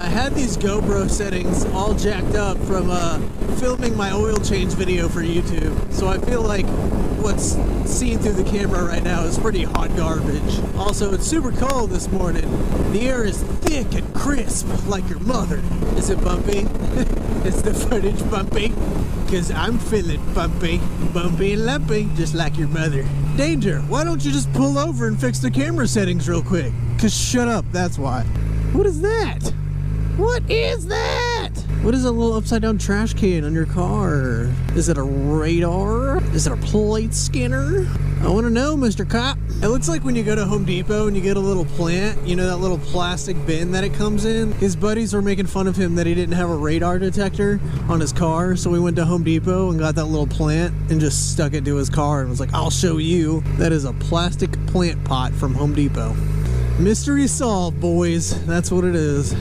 I had these GoPro settings all jacked up from filming my oil change video for YouTube, so I feel like what's seen through the camera right now is pretty hot garbage. Also, it's super cold this morning. The air is thick and crisp like your mother. Is it bumpy? Is the footage bumpy? Because I'm feeling bumpy and lumpy, just like your mother. Danger, why don't you just pull over and fix the camera settings real quick? Because shut up, that's why. What is that? What is that? What is a little upside down trash can on your car? Is it a radar? Is it a plate scanner? I want to know, Mr. Cop. It looks like when you go to Home Depot and you get a little plant, you know, that little plastic bin that it comes in. His buddies were making fun of him that he didn't have a radar detector on his car, so we went to Home Depot and got that little plant and just stuck it to his car and was like, I'll show you. That is a plastic plant pot from Home Depot. Mystery solved, boys. That's what it is.